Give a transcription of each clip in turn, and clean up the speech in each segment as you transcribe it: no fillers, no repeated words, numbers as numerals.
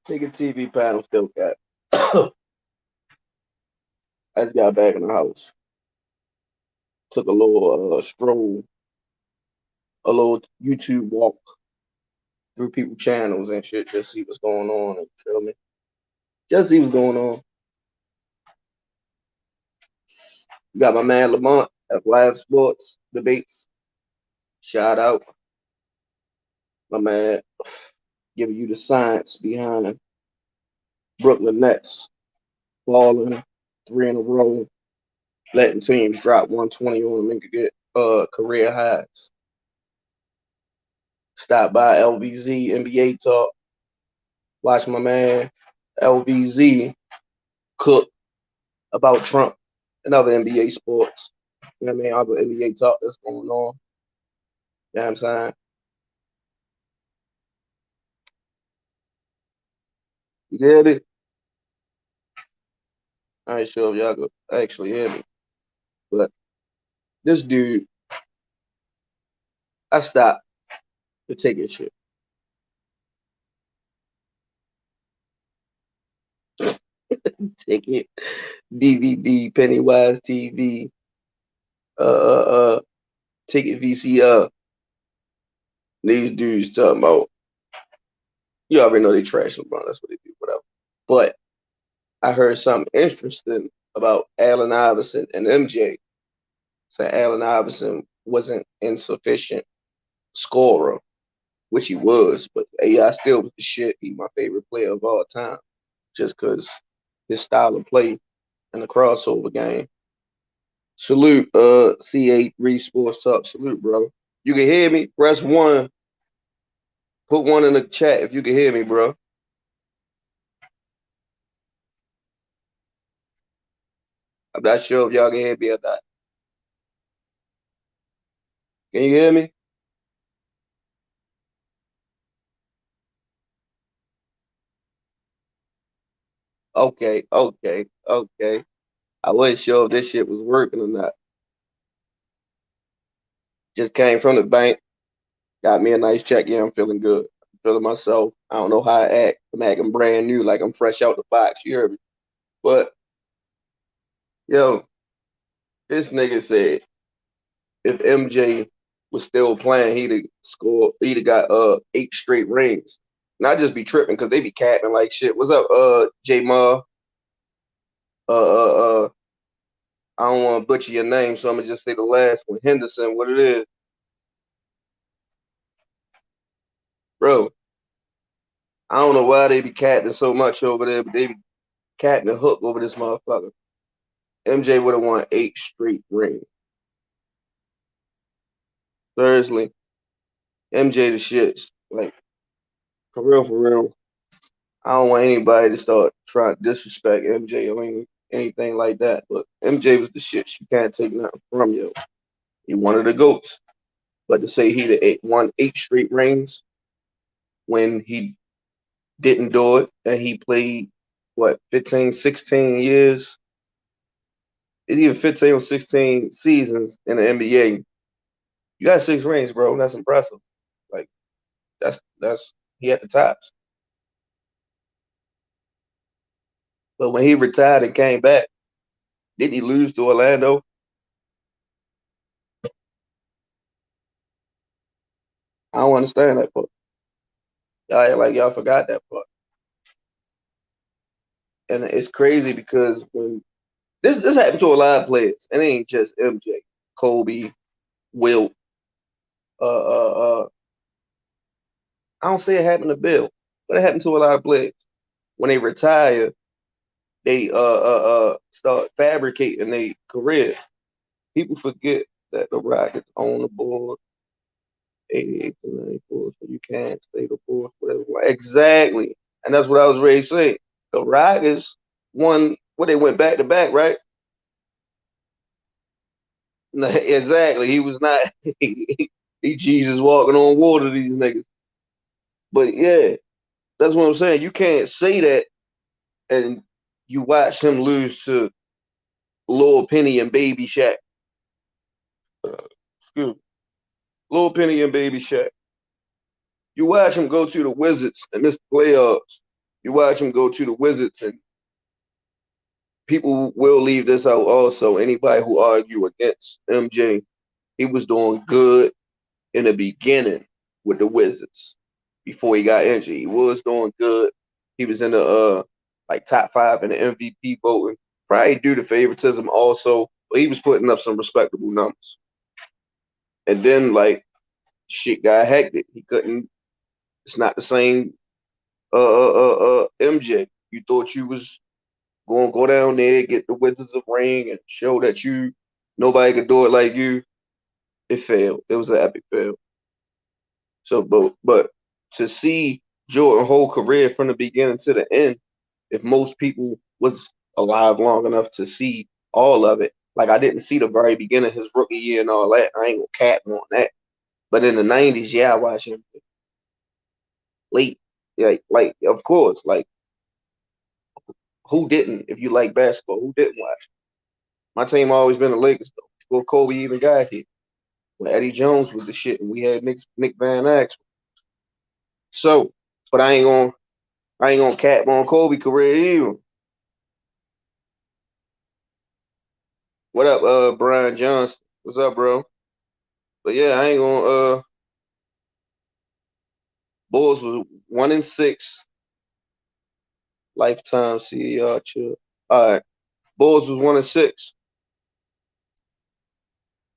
Take a TV panel still cat. I just got back in the house. Took a little stroll, a little YouTube walk through people's channels and shit, just see what's going on. You feel me? Just see what's going on. You got my man Lamont at Live Sports Debates. Shout out, my man, giving you the science behind Brooklyn Nets falling three in a row, letting teams drop 120 on them and could get career highs. Stop by LVZ NBA Talk. Watch my man LVZ cook about Trump and other NBA sports. You know what I mean? Other NBA talk that's going on. You know what I'm saying? You get it? I ain't sure if y'all could actually hear me. But this dude, I stopped to take his shit. Ticket, DVD, Pennywise TV, uh, uh, uh, Ticket VCR. These dudes talking about, you already know they trash LeBron. That's what they do, whatever. But I heard something interesting about Allen Iverson and MJ. Saying Allen Iverson wasn't insufficient scorer, which he was, but AI still was the shit. He's my favorite player of all time, just because his style of play and the crossover game. Salute, C83 Sports Talk. Salute, bro. You can hear me? Press one. Put one in the chat if you can hear me, bro. I'm not sure if y'all can hear me or not. Can you hear me? Okay, okay, okay. I wasn't sure if this shit was working or not. Just came from the bank. Got me a nice check. Yeah, I'm feeling good. I'm feeling myself. I don't know how I act. I'm acting brand new, like I'm fresh out the box. You heard me? But yo, this nigga said if MJ was still playing, he'd have scored. He'd have got 8 straight rings. And I just be tripping because they be capping like shit. What's up, J Ma? Uh, uh, uh. I don't want to butcher your name, so I'm gonna just say the last one, Henderson. What it is, bro? I don't know why they be capping so much over there, but they be capping the hook over this motherfucker. MJ would have won 8 straight rings. Seriously, MJ the shits. Like, for real, for real. I don't want anybody to start trying to disrespect MJ or anything like that. But MJ was the shit. You can't take nothing from you. He one of the GOATs. But to say won 8 straight rings when he didn't do it and he played, what, 15, 16 years? It's either 15 or 16 seasons in the NBA. You got 6 rings, bro. That's impressive. Like, that's he at the tops. But when he retired and came back, didn't he lose to Orlando? I don't understand that part. Y'all act like y'all forgot that part. And it's crazy because when this happened to a lot of players, it ain't just MJ, Kobe, Wilt. I don't say it happened to Bill, but it happened to a lot of players. When they retire, they start fabricating their career. People forget that the Rockets own the board 88 to 94, so you can't stay the fourth, whatever. Exactly. And that's what I was ready to say. The Rockets won, well, they went back to back, right? Exactly. He was not, he Jesus walking on water, these niggas. But yeah, that's what I'm saying. You can't say that and you watch him lose to Lil Penny and Baby Shaq. Excuse me. Lil Penny and Baby Shaq. You watch him go to the Wizards and miss the playoffs You watch him go to the Wizards, and people will leave this out also. Anybody who argue against MJ, he was doing good in the beginning with the Wizards before he got injured. He was doing good. He was in the like top five in the MVP voting. Probably due to favoritism also, but he was putting up some respectable numbers. And then like shit got hectic. He couldn't. It's not the same MJ. You thought you was gonna go down there, get the Wizards of ring, and show that you nobody could do it like you. It failed. It was an epic fail. So, but to see Jordan whole career from the beginning to the end, if most people was alive long enough to see all of it, like I didn't see the very beginning, his rookie year and all that. I ain't gonna cap on that. But in the '90s, yeah, I watched him late. Like of course, like who didn't? If you like basketball, who didn't watch? My team always been the Lakers though. Before Kobe even got here, when Eddie Jones was the shit, and we had Nick Van Exel. So, but I ain't gonna cap on Kobe career either. What up, Brian Johnson? What's up, bro? But yeah, I ain't gonna Bulls was 1-6 lifetime CER chill. All right. Bulls was 1-6.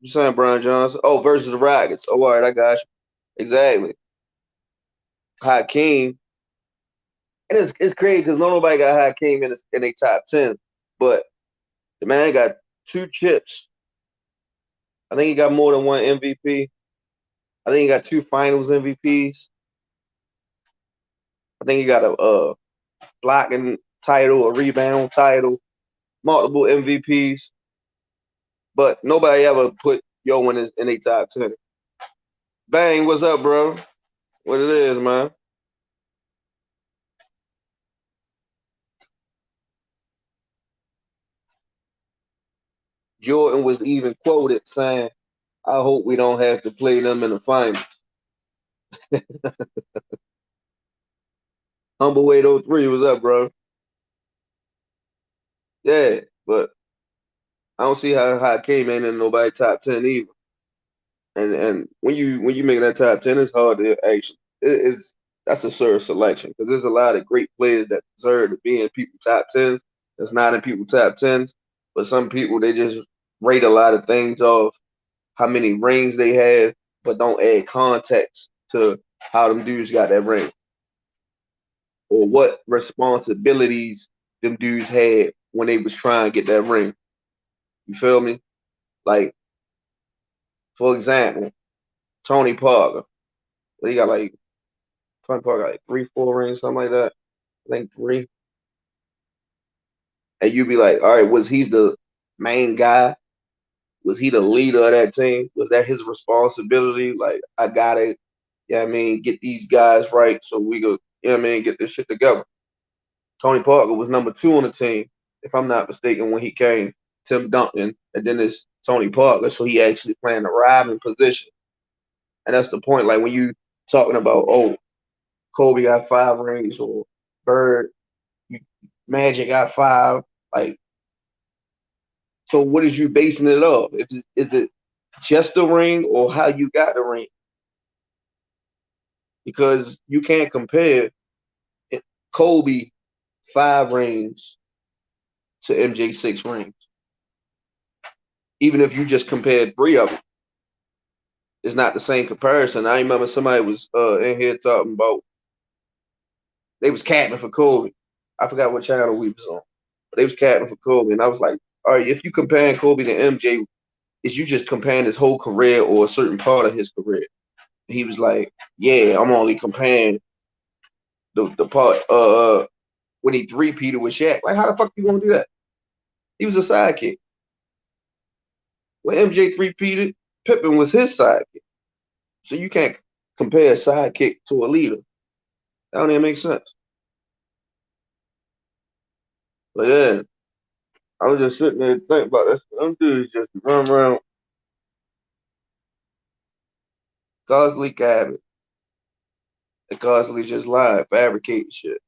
You saying Brian Johnson? Oh, versus the Rockets. Oh, all right, I got you. Exactly. Hakeem. And it's crazy because nobody got Hakeem in a top 10. But the man got two chips. I think he got more than one MVP. I think he got two finals MVPs. I think he got a blocking title, a rebound title, multiple MVPs, but nobody ever put Yo in a top 10. Bang, what's up, bro? What it is, man? Jordan was even quoted saying, I hope we don't have to play them in the finals. Humble 803, what's up, bro? Yeah, but I don't see how it came in nobody top 10 either. And when you make that top 10, it's hard to actually it's that's a serious selection because there's a lot of great players that deserve to be in people top 10s that's not in people top 10s. But some people they just rate a lot of things off how many rings they have, but don't add context to how them dudes got that ring or what responsibilities them dudes had when they was trying to get that ring. You feel me? Like, for example, Tony Parker. He got like Tony Parker got like three, four rings, something like that. I think three. And you'd be like, all right, was he the main guy? Was he the leader of that team? Was that his responsibility? Like, I gotta, I mean, get these guys right so we go, I mean, get this shit together. Tony Parker was number two on the team, if I'm not mistaken, when he came. Tim Duncan, and then it's Tony Parker, so he actually playing the robbing position. And that's the point. Like when you talking about, oh, Kobe got five rings or Bird, Magic got five. Like, so what is you basing it off? Is it just the ring or how you got the ring? Because you can't compare Kobe five rings to MJ six rings. Even if you just compared three of them, it's not the same comparison. I remember somebody was in here talking about they was capping for Kobe. I forgot what channel we was on, but they was capping for Kobe, and I was like, all right, if you comparing Kobe to MJ, is you just comparing his whole career or a certain part of his career? He was like, yeah, I'm only comparing the part when he three-peated with Shaq. Like, how the fuck you gonna do that? He was a sidekick. When MJ three-peated, Pippen was his sidekick. So you can't compare a sidekick to a leader. That don't even make sense. But yeah, I was just sitting there thinking about this. Them dudes just run around constantly capping and constantly just lying, fabricating shit.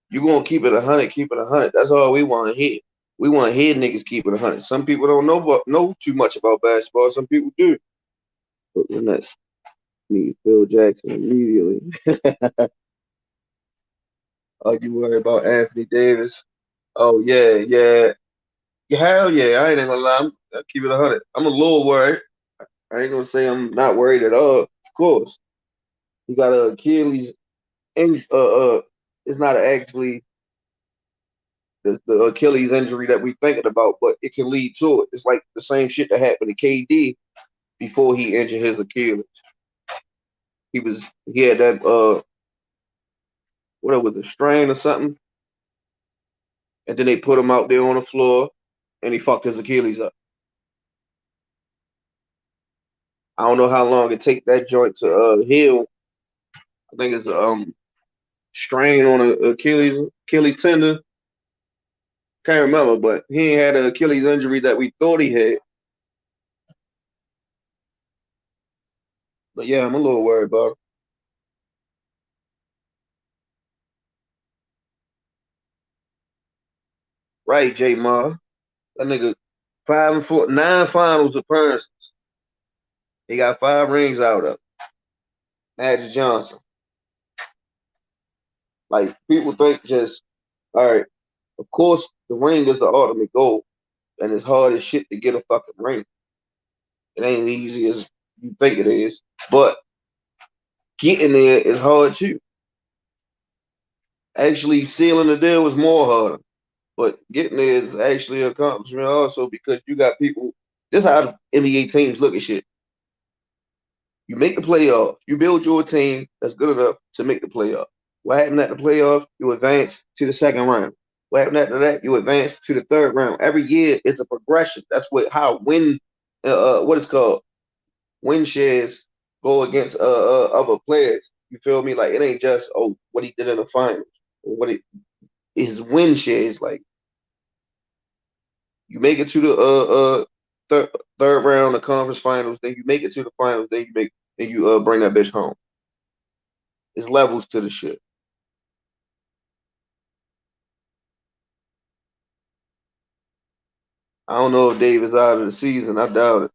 You gonna keep it 100, keep it 100. That's all we want to hear. We want to hear niggas keep it 100. Some people don't know too much about basketball. Some people do. But when that's me, Phil Jackson immediately. Are you worried about Anthony Davis? Oh yeah, yeah. Yeah, hell yeah. I ain't gonna lie. I'll keep it 100. I'm a little worried. I ain't gonna say I'm not worried at all. Of course. He got a Achilles and it's not actually the Achilles injury that we thinking about, but it can lead to it. It's like the same shit that happened to KD before he injured his Achilles. He had that what was a strain or something, and then they put him out there on the floor and he fucked his Achilles up. I don't know how long it take that joint to heal. I think it's strain on a Achilles tendon. Can't remember, but he ain't had an Achilles injury that we thought he had. But yeah, I'm a little worried about it. Right, J Ma. That nigga 5 and 4, 9 finals appearances. He got 5 rings out of Magic Johnson. Like people think just all right. Of course, the ring is the ultimate goal, and it's hard as shit to get a fucking ring. It ain't easy as you think it is, but getting there is hard too. Actually, sealing the deal was more harder, but getting there is actually an accomplishment also because you got people. This is how the NBA teams look at shit. You make the playoff. You build your team that's good enough to make the playoff. What happened at the playoff? You advance to the second round. What happened after that? You advance to the third round. Every year it's a progression. That's how win what it's called win shares go against other players. You feel me? Like it ain't just what he did in the finals or what it his win shares. Like you make it to the third round of conference finals, then you make it to the finals, then you bring that bitch home. It's levels to the shit. I don't know if Dave is out of the season. I doubt it.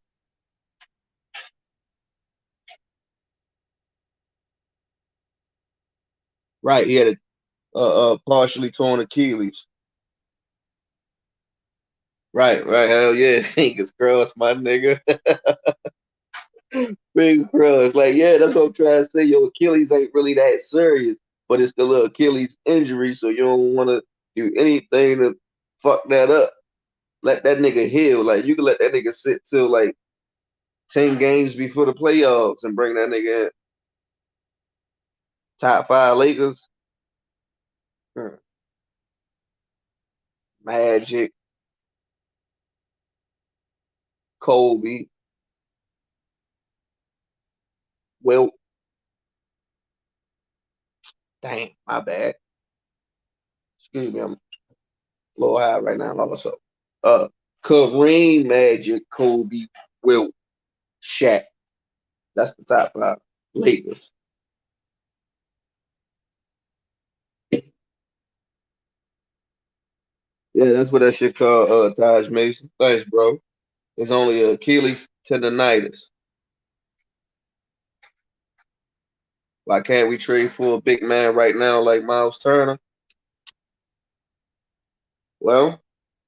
Right, he had a partially torn Achilles. Right. Hell yeah, fingers crossed, my nigga. Fingers crossed. Like, yeah, that's what I'm trying to say. Your Achilles ain't really that serious, but it's still an Achilles injury, so you don't want to do anything to fuck that up. Let that nigga heal. Like, you can let that nigga sit till like 10 games before the playoffs and bring that nigga in. Top 5 Lakers. Hmm. Magic, Kobe, Wilt. Damn, my bad. Excuse me, I'm a little high right now, also. Uh, Kareem, Magic, Kobe, Wilt, Shaq. That's the top 5 Lakers. Yeah, that's what that shit called, Taj Mason. Thanks, bro. It's only Achilles tendonitis. Why can't we trade for a big man right now like Miles Turner? Well,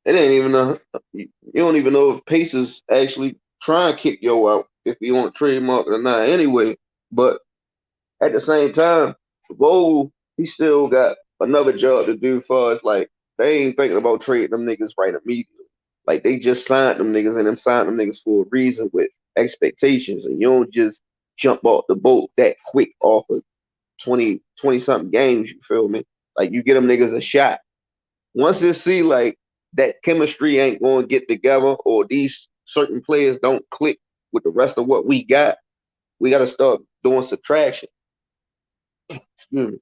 it ain't even you don't even know if Pacers actually try and kick yo out if you want to trademark or not anyway. But at the same time, Vogel, he still got another job to do for us. Like they ain't thinking about trading them niggas right immediately. Like they just signed them niggas and them signed them niggas for a reason with expectations. And you don't just jump off the boat that quick off of 20 something games, you feel me? Like you get them niggas a shot. Once they see like that chemistry ain't going to get together or these certain players don't click with the rest of what we got to start doing subtraction. Mm.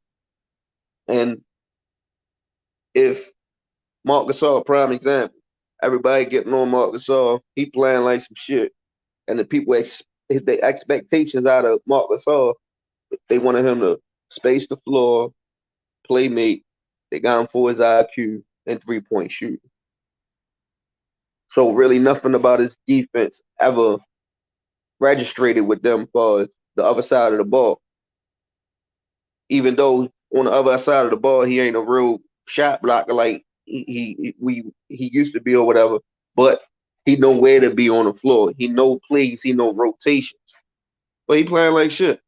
And if Marc Gasol, prime example, everybody getting on Marc Gasol, he playing like some shit, and the people the expectations out of Marc Gasol, they wanted him to space the floor, play make, They got him for his IQ and 3-point shooting. So really nothing about his defense ever registered with them as far as the other side of the ball. Even though on the other side of the ball he ain't a real shot blocker like he used to be or whatever, but he know where to be on the floor. He know plays, he know rotations. But he playing like shit.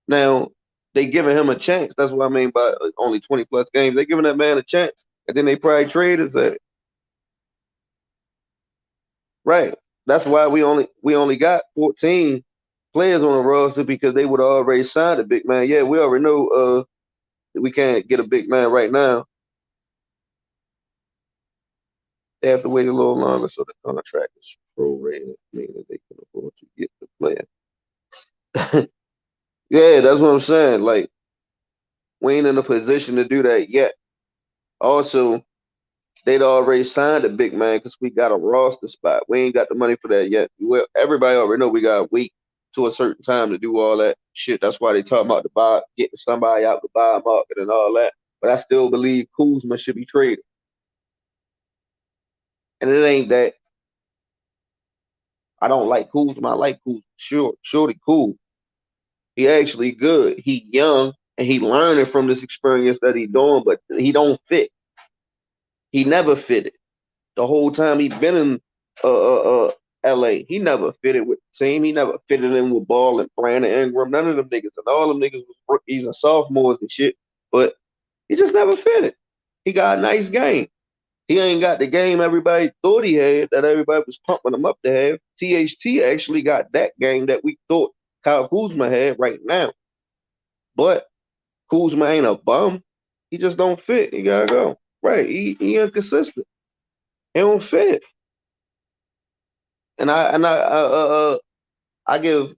Now they giving him a chance. That's what I mean by only 20 plus games. They giving that man a chance, and then they probably trade his ass. Right. That's why we only got 14 players on the roster because they would have already signed a big man. Yeah, we already know that we can't get a big man right now. They have to wait a little longer so the contract is prorated, meaning that they can afford to get the player. Yeah, that's what I'm saying. Like we ain't in a position to do that yet. Also, they'd already signed a big man because we got a roster spot. We ain't got the money for that yet. Well, everybody already know we got to wait to a certain time to do all that shit. That's why they talk about the buy, getting somebody out the buy market and all that. But I still believe Kuzma should be traded. And it ain't that I don't like Kuzma. I like Kuzma. Sure, shorty cool. He actually good. He young and he learning from this experience that he doing, but he don't fit. He never fitted. The whole time he been in LA. He never fitted with the team. He never fitted in with Ball and Brandon Ingram. None of them niggas. And all them niggas was rookies and sophomores and shit. But he just never fitted. He got a nice game. He ain't got the game everybody thought he had, that everybody was pumping him up to have. THT actually got that game that we thought Kyle Kuzma had right now. But Kuzma ain't a bum. He just don't fit. He gotta go. Right. He inconsistent. He don't fit. And I give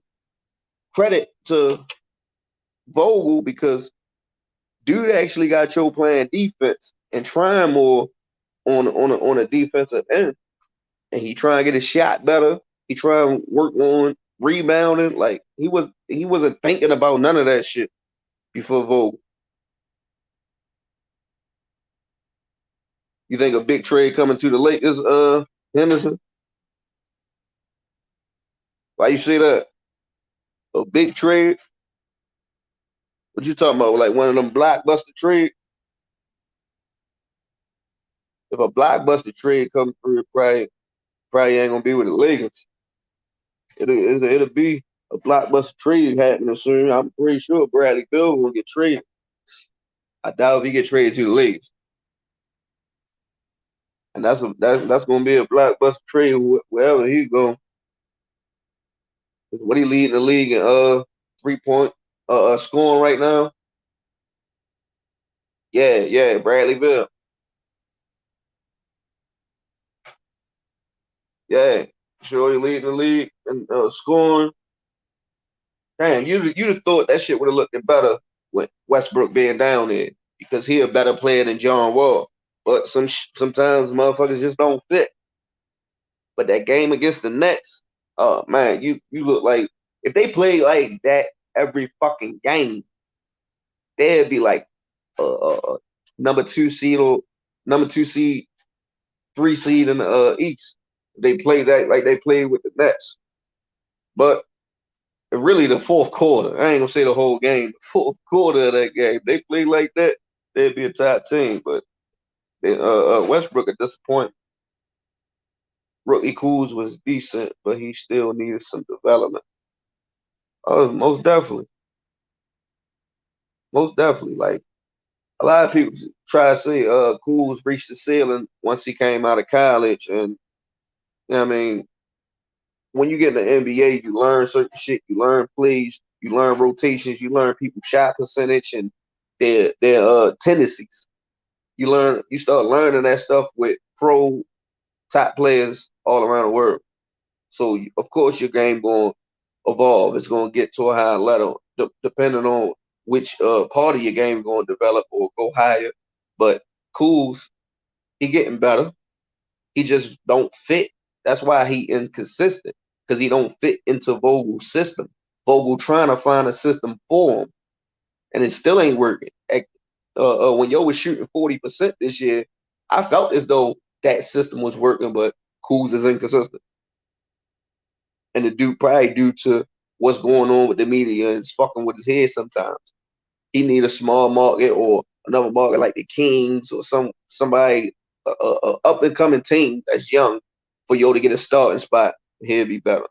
credit to Vogel because dude actually got your playing defense and trying more on a defensive end, and he trying to get his shot better. He trying to work on rebounding. Like he wasn't thinking about none of that shit before Vogel. You think a big trade coming to the Lakers, Henderson? Why you say that? A big trade? What you talking about? Like one of them blockbuster trade? If a blockbuster trade comes through, it probably ain't gonna be with the Lakers. It'll be a blockbuster trade happening soon. I'm pretty sure Bradley Beal will get traded. I doubt if he get traded to the Lakers, and that's gonna be a blockbuster trade wherever he go. What he leading the league in 3-point scoring right now? Yeah, Bradley Beal. Yeah, sure he leading the league and scoring. Damn, you'd have thought that shit would have looked better with Westbrook being down there because he a better player than John Wall. But sometimes motherfuckers just don't fit. But that game against the Nets, oh man, you look like if they play like that every fucking game, they'd be like number two seed or number 2 seed, 3 seed in the East. They play that like they played with the Nets. But really the fourth quarter. I ain't gonna say the whole game. The fourth quarter of that game, they play like that, they'd be a top team. But Westbrook a disappointment. Rookie Kuz was decent, but he still needed some development. Oh, most definitely. Like a lot of people try to say, Kuz reached the ceiling once he came out of college, and you know what I mean, when you get in the NBA, you learn certain shit. You learn plays, you learn rotations, you learn people's shot percentage and their tendencies. You start learning that stuff with pro top players all around the world. So of course your game going to evolve. It's going to get to a higher level, depending on which part of your game going to develop or go higher. But Kuz, he getting better. He just don't fit. That's why he inconsistent because he don't fit into Vogel's system. Vogel trying to find a system for him, and it still ain't working. When Yo was shooting 40% this year, I felt as though that system was working, but Kuz is inconsistent. And the dude probably due to what's going on with the media and it's fucking with his head sometimes. He need a small market or another market like the Kings or somebody a up and coming team that's young for Yo to get a starting spot. He'd be better.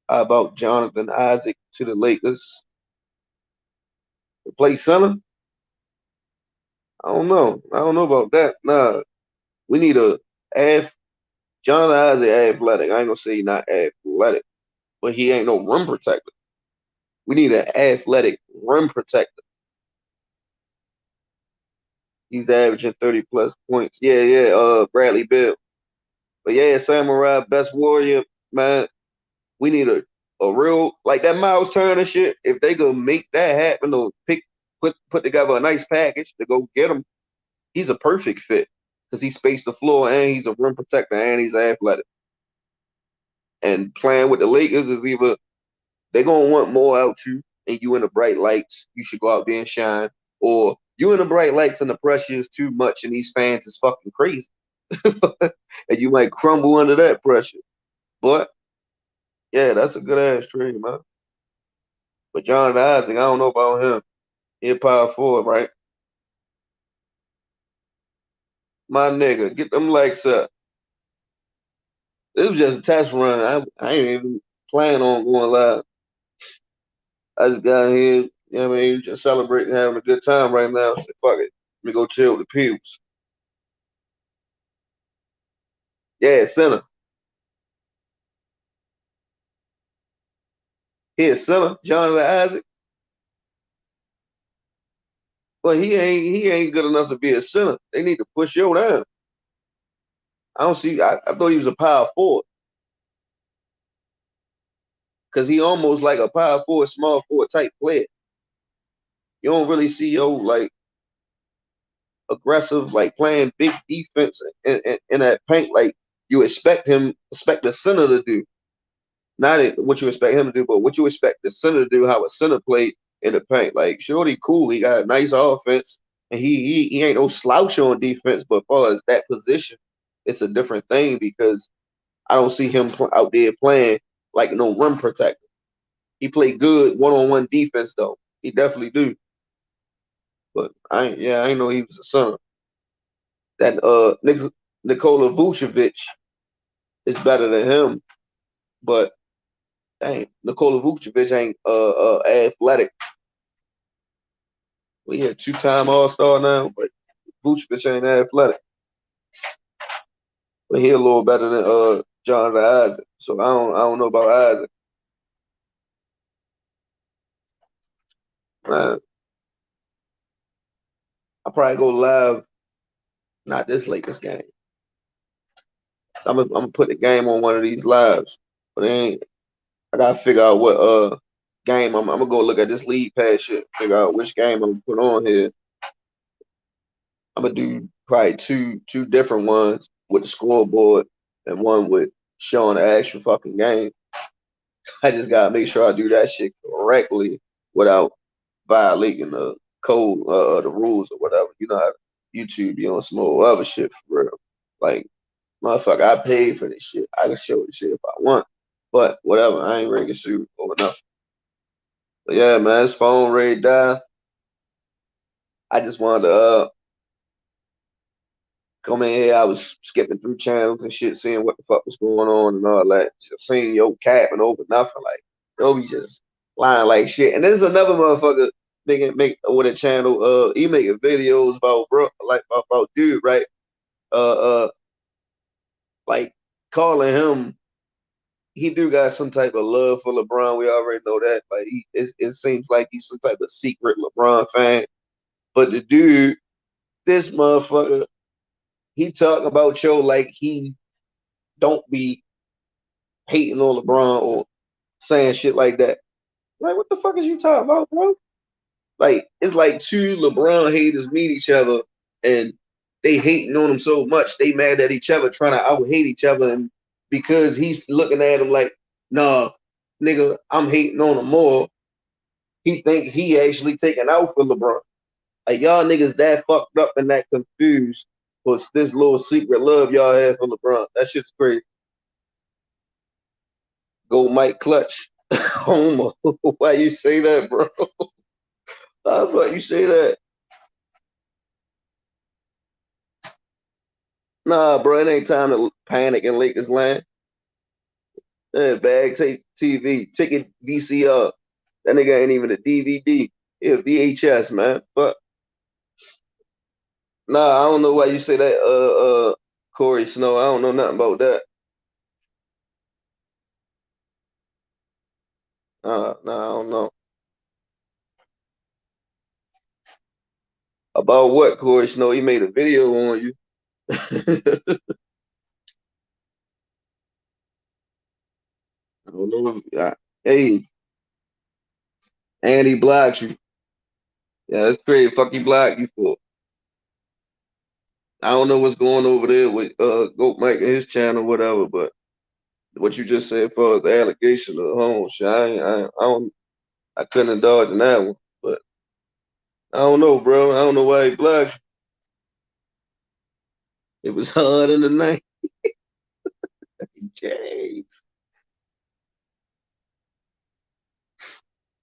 How about Jonathan Isaac to the Lakers to play center? I don't know. I don't know about that. Nah, we need a F. Jonathan Isaac athletic. I ain't gonna say he not athletic, but he ain't no rim protector. We need an athletic rim protector. He's averaging 30 plus points. Yeah, yeah. Bradley Bill. But yeah, Samurai Best Warrior, man. We need a real like that Miles Turner shit. If they could make that happen or put together a nice package to go get him, he's a perfect fit because he spaced the floor and he's a rim protector and he's athletic. And playing with the Lakers is either they're gonna want more out you and you in the bright lights, you should go out there and shine, or you in the bright lights and the pressure is too much and these fans is fucking crazy. And you might crumble under that pressure. But yeah, that's a good ass trade, man. But John Isaac, I don't know about him. He a power forward, right? My nigga, get them likes up. This was just a test run. I ain't even planning on going live. I just got here, you know what I mean, just celebrating, having a good time right now. So fuck it. Let me go chill with the peeps. Yeah, center. Here, center. Jonathan Isaac. But he ain't good enough to be a center. They need to push Yo down. I don't see I thought he was a power forward. Cause he almost like a power forward, small forward type player. You don't really see Yo like aggressive, like playing big defense in that paint like you expect the center to do. Not what you expect him to do, but what you expect the center to do, how a center played in the paint. Like Shorty cool, he got a nice offense, and he ain't no slouch on defense, but as far as that position, it's a different thing because I don't see him out there playing like no rim protector. He played good one-on-one defense though. He definitely do. But I ain't know he was a center. That Nikola Vucevic is better than him, but dang, Nikola Vucevic ain't athletic. We had two-time All-Star now, but Vucevic ain't athletic. But he a little better than Jonathan Isaac. So I don't know about Isaac. Man, I probably go live, not this Lakers game. I'm gonna put the game on one of these lives. But it ain't I gotta figure out what game I'm gonna go look at this league pass shit, figure out which game I'm gonna put on here. I'm gonna do probably two different ones with the scoreboard and one with showing the actual fucking game. I just gotta make sure I do that shit correctly without violating the code, the rules or whatever. You know how YouTube be on some old other shit for real. Like, motherfucker, I paid for this shit. I can show this shit if I want. But whatever, I ain't ready to shoot over nothing. But yeah, man, this phone ready to die. I just wanted to come in here. I was skipping through channels and shit, seeing what the fuck was going on and all that. Just seeing Yo capping over nothing. Like, Yo be just lying like shit. And there's another motherfucker make with a channel. He making videos about bro, like about dude, right? Uh, like calling him. He do got some type of love for LeBron. We already know that. Like, it seems like he's some type of secret LeBron fan. But the dude, this motherfucker, he talking about Yo like he don't be hating on LeBron or saying shit like that. Like, what the fuck is you talking about, bro? Like, it's like two LeBron haters meet each other and they hating on him so much, they mad at each other, trying to out hate each other. And because he's looking at him like, nah, nigga, I'm hating on him more. He think he actually taking out for LeBron. Like y'all niggas that fucked up and that confused for this little secret love y'all have for LeBron. That shit's crazy. Go Mike Clutch. Homer. Why you say that, bro? How the fuck you say that? Nah, bro, it ain't time to panic in Lakers land. Yeah, bag take TV, ticket VCR. That nigga ain't even a DVD. Yeah, VHS, man. Fuck. Nah, I don't know why you say that, Corey Snow. I don't know nothing about that. Nah, I don't know. About what, Corey Snow? He made a video on you. I don't know. Hey, and he blocked you. Yeah, that's crazy. Fuck he blocked you for. I don't know what's going over there with Goat Mike and his channel, whatever, but what you just said for the allegation of the home shit, I couldn't indulge in that one. But I don't know, bro. I don't know why he blocked you. It was hard in the night. James.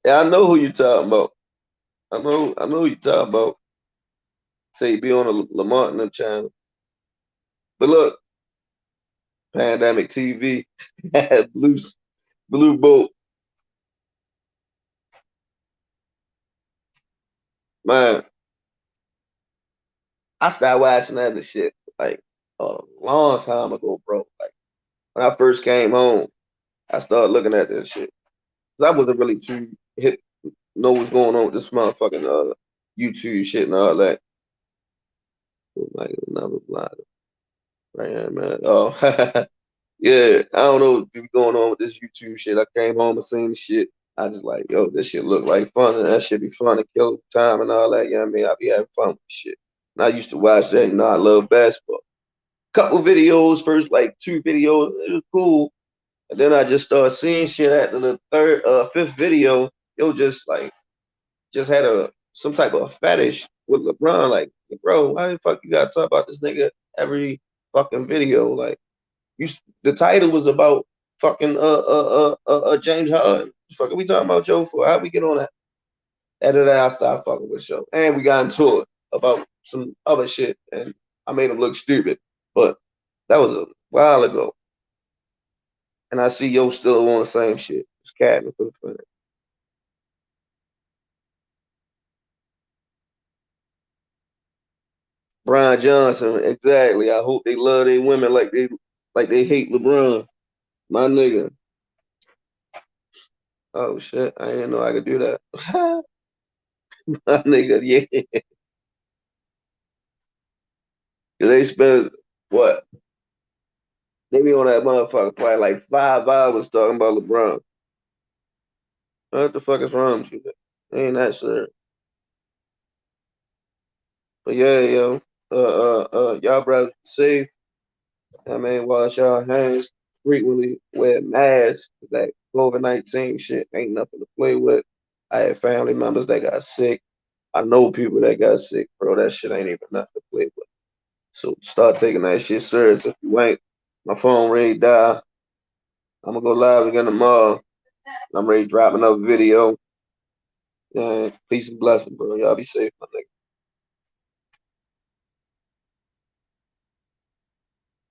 Yeah, I know who you talking about. I know who you talking about. Say he be on a Lamont and them channel. But look, Pandemic TV, blue blue boat. Man, I started watching that and shit like a long time ago, bro. Like when I first came home, I started looking at this shit. 'Cause I wasn't really too hip, know what's going on with this motherfucking YouTube shit and all that. Oh, like another blogger, right here, man. Oh, yeah. I don't know what's been going on with this YouTube shit. I came home and seen the shit. I just like, yo, this shit look like fun, and that shit be fun to kill time and all that. You know what I mean? I be having fun with this shit. And I used to watch that. You know, I love basketball. Couple videos, first like two videos, it was cool. And then I just started seeing shit after the fifth video. It was just had a some type of fetish with LeBron. Like, bro, why the fuck you gotta talk about this nigga every fucking video? Like, you, the title was about fucking James Harden. The fuck are we talking about Joe for? How we get on that? After that, I stopped fucking with show, and we got into it about some other shit, and I made him look stupid. But that was a while ago, and I see yo still on the same shit. It's catting for the fun. Brian Johnson, exactly. I hope they love their women like they hate LeBron. My nigga. Oh shit, I didn't know I could do that. My nigga, yeah. 'Cause they spend what? They be on that motherfucker probably like 5 hours talking about LeBron. What the fuck is wrong with you? Ain't that serious? But yeah, yo, y'all brothers be safe. I mean, wash y'all hands frequently, wear masks. That COVID-19 shit ain't nothing to play with. I had family members that got sick. I know people that got sick, bro. That shit ain't even nothing to play with. So start taking that shit serious. If you ain't, my phone ready to die. I'm gonna go live again tomorrow. I'm ready to drop another video. Yeah, peace and blessing, bro. Y'all be safe, my nigga.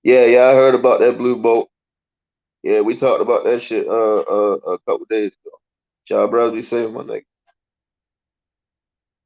Yeah, yeah, I heard about that blue boat. Yeah, we talked about that shit a couple days ago. Y'all brothers be safe, my nigga.